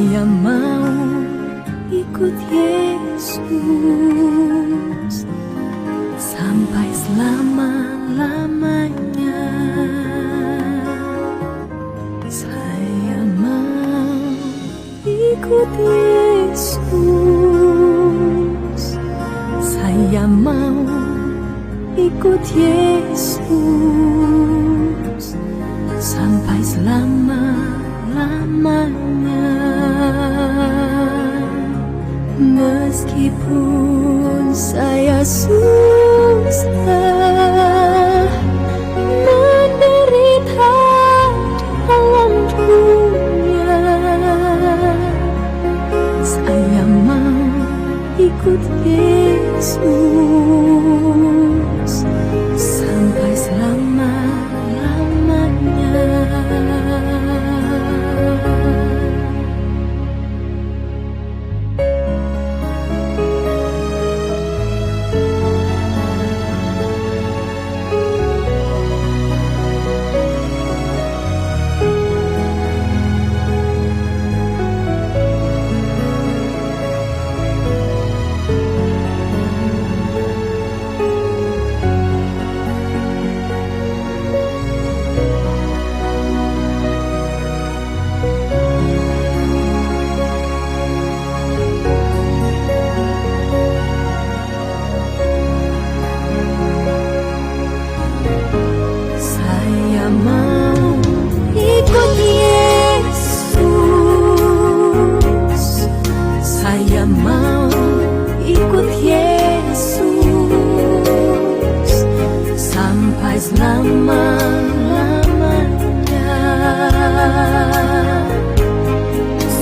Saya mau ikut Yesus sampai selama-lamanya. Saya mau ikut Yesus. Saya mau ikut Yesus sampai selama-lamanya. Meskipun saya susah menderita dalam dunia, saya mau ikut Yesus sampai selama-lamanya. Selama-lamanya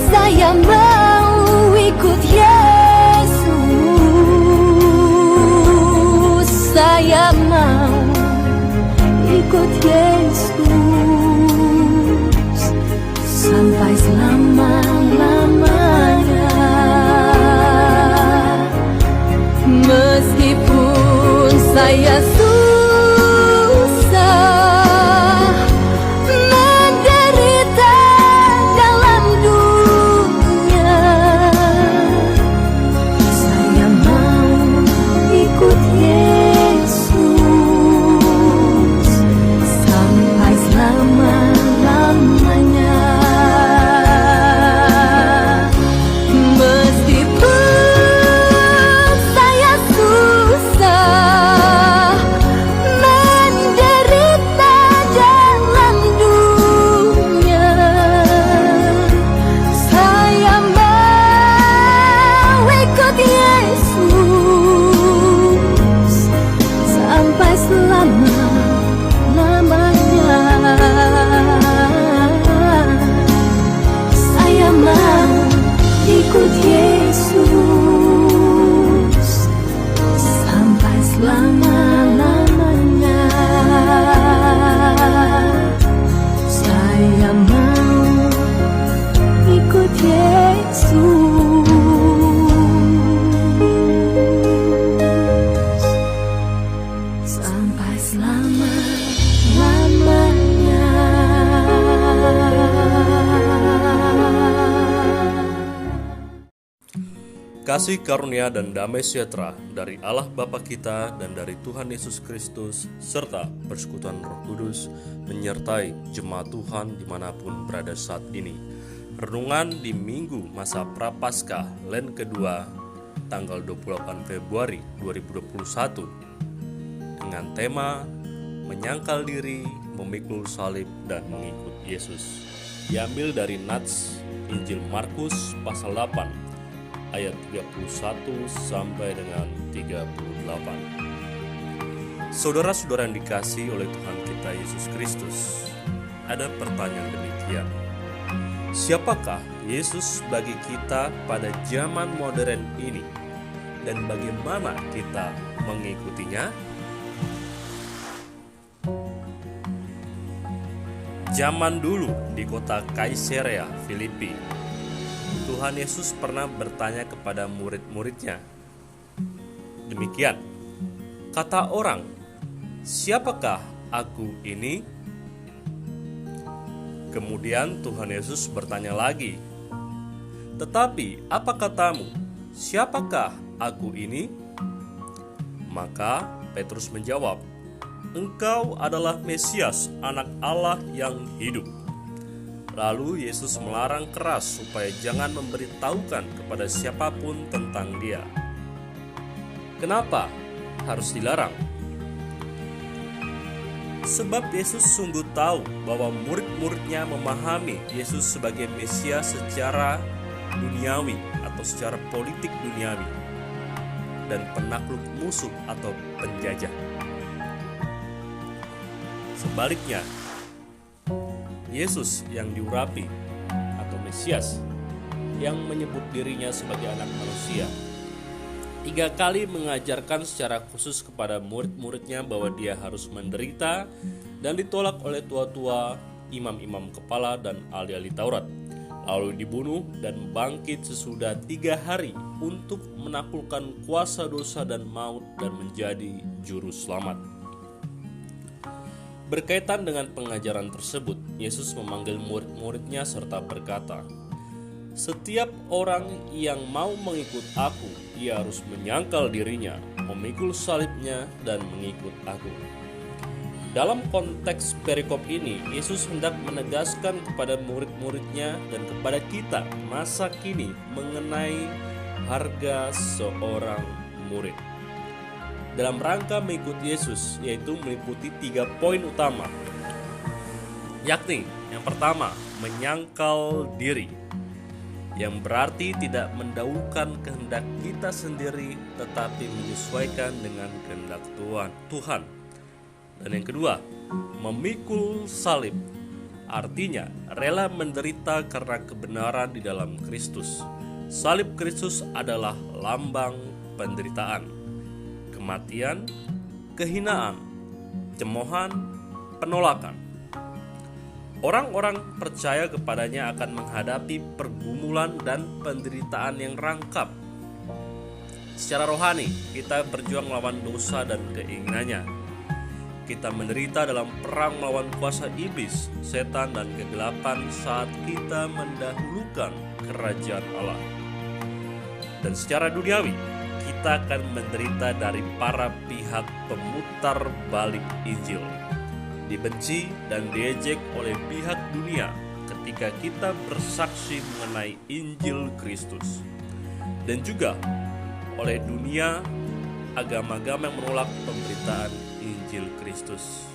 saya mau ikut Yesus. Saya mau ikut Yesus sampai selama-lamanya. Meskipun saya Kasih karunia dan damai sejahtera dari Allah Bapa kita dan dari Tuhan Yesus Kristus serta persekutuan Roh Kudus menyertai jemaat Tuhan dimanapun berada saat ini. Renungan di Minggu masa Prapaskah Lent kedua tanggal 28 Februari 2021 dengan tema menyangkal diri, memikul salib dan mengikut Yesus. Diambil dari Nats Injil Markus pasal 8 ayat 31 sampai dengan 38. Saudara-saudara yang dikasihi oleh Tuhan kita Yesus Kristus, ada pertanyaan demikian. Siapakah Yesus bagi kita pada zaman modern ini dan bagaimana kita mengikutinya? Zaman dulu di kota Kaisarea Filipi, Tuhan Yesus pernah bertanya kepada murid-muridnya, demikian, kata orang, siapakah aku ini? Kemudian Tuhan Yesus bertanya lagi, Tetapi apa katamu? Siapakah aku ini? Maka Petrus menjawab, Engkau adalah Mesias, Anak Allah yang hidup. Lalu Yesus melarang keras supaya jangan memberitahukan kepada siapapun tentang Dia. Kenapa harus dilarang? Sebab Yesus sungguh tahu bahwa murid-muridnya memahami Yesus sebagai Mesias secara duniawi atau secara politik duniawi dan penakluk musuh atau penjajah. Sebaliknya, Yesus yang diurapi atau Mesias yang menyebut dirinya sebagai anak manusia 3 kali mengajarkan secara khusus kepada murid-muridnya bahwa dia harus menderita dan ditolak oleh tua-tua, imam-imam kepala dan ahli-ahli Taurat, lalu dibunuh dan bangkit sesudah 3 hari untuk menaklukkan kuasa dosa dan maut dan menjadi juru selamat. Berkaitan dengan pengajaran tersebut, Yesus memanggil murid-muridnya serta berkata, Setiap orang yang mau mengikut aku, ia harus menyangkal dirinya, memikul salibnya, dan mengikut aku. Dalam konteks perikop ini, Yesus hendak menegaskan kepada murid-muridnya dan kepada kita masa kini mengenai harga seorang murid. Dalam rangka mengikut Yesus, yaitu meliputi 3 poin utama, yakni yang pertama, menyangkal diri, yang berarti tidak mendahulukan kehendak kita sendiri tetapi menyesuaikan dengan kehendak Tuhan. Dan yang kedua, memikul salib, artinya rela menderita karena kebenaran di dalam Kristus. Salib Kristus adalah lambang penderitaan, kematian, kehinaan, cemoohan, penolakan. Orang-orang percaya kepadanya akan menghadapi pergumulan dan penderitaan yang rangkap. Secara rohani, kita berjuang melawan dosa dan keinginannya. Kita menderita dalam perang melawan kuasa iblis, setan, dan kegelapan saat kita mendahulukan kerajaan Allah. Dan secara duniawi, kita akan menderita dari para pihak pemutar balik Injil, dibenci dan diejek oleh pihak dunia ketika kita bersaksi mengenai Injil Kristus, dan juga oleh dunia agama-agama yang menolak pemberitaan Injil Kristus.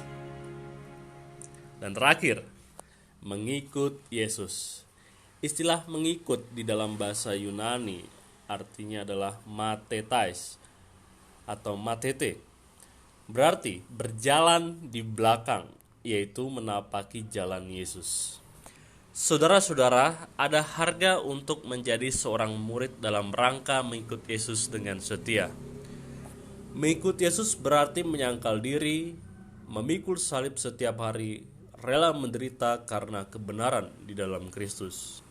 Dan terakhir, mengikut Yesus. Istilah mengikut di dalam bahasa Yunani artinya adalah matetais atau matete, berarti berjalan di belakang, yaitu menapaki jalan Yesus. Saudara-saudara, ada harga untuk menjadi seorang murid dalam rangka mengikut Yesus dengan setia. Mengikut Yesus berarti menyangkal diri, memikul salib setiap hari, rela menderita karena kebenaran di dalam Kristus.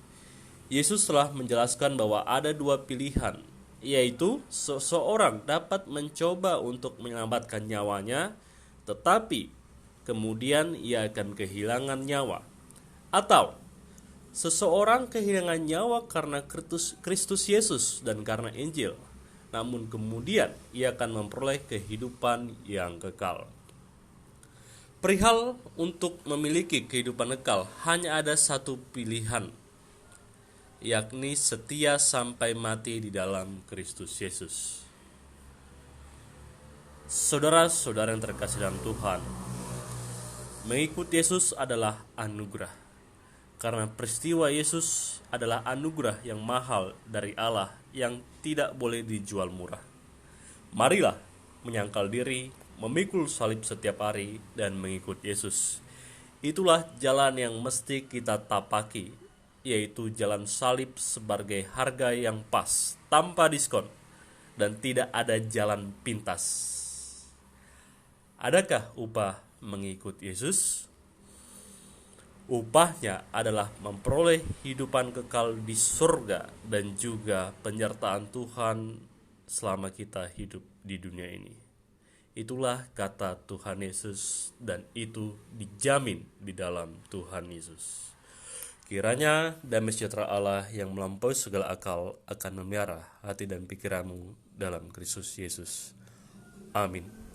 Yesus telah menjelaskan bahwa ada 2 pilihan, yaitu seseorang dapat mencoba untuk menyelamatkan nyawanya, tetapi kemudian ia akan kehilangan nyawa. Atau seseorang kehilangan nyawa karena Kristus Yesus dan karena Injil, namun kemudian ia akan memperoleh kehidupan yang kekal. Perihal untuk memiliki kehidupan kekal, hanya ada 1 pilihan, yakni setia sampai mati di dalam Kristus Yesus. Saudara-saudara yang terkasih dalam Tuhan, mengikut Yesus adalah anugerah, karena peristiwa Yesus adalah anugerah yang mahal dari Allah yang tidak boleh dijual murah. Marilah menyangkal diri, memikul salib setiap hari, dan mengikut Yesus. Itulah jalan yang mesti kita tapaki, yaitu jalan salib sebagai harga yang pas, tanpa diskon, dan tidak ada jalan pintas. Adakah upah mengikut Yesus? Upahnya adalah memperoleh hidupan kekal di surga dan juga penyertaan Tuhan selama kita hidup di dunia ini. Itulah kata Tuhan Yesus, dan itu dijamin di dalam Tuhan Yesus. Kiranya damai sejahtera Allah yang melampaui segala akal akan memelihara hati dan pikiranmu dalam Kristus Yesus. Amin.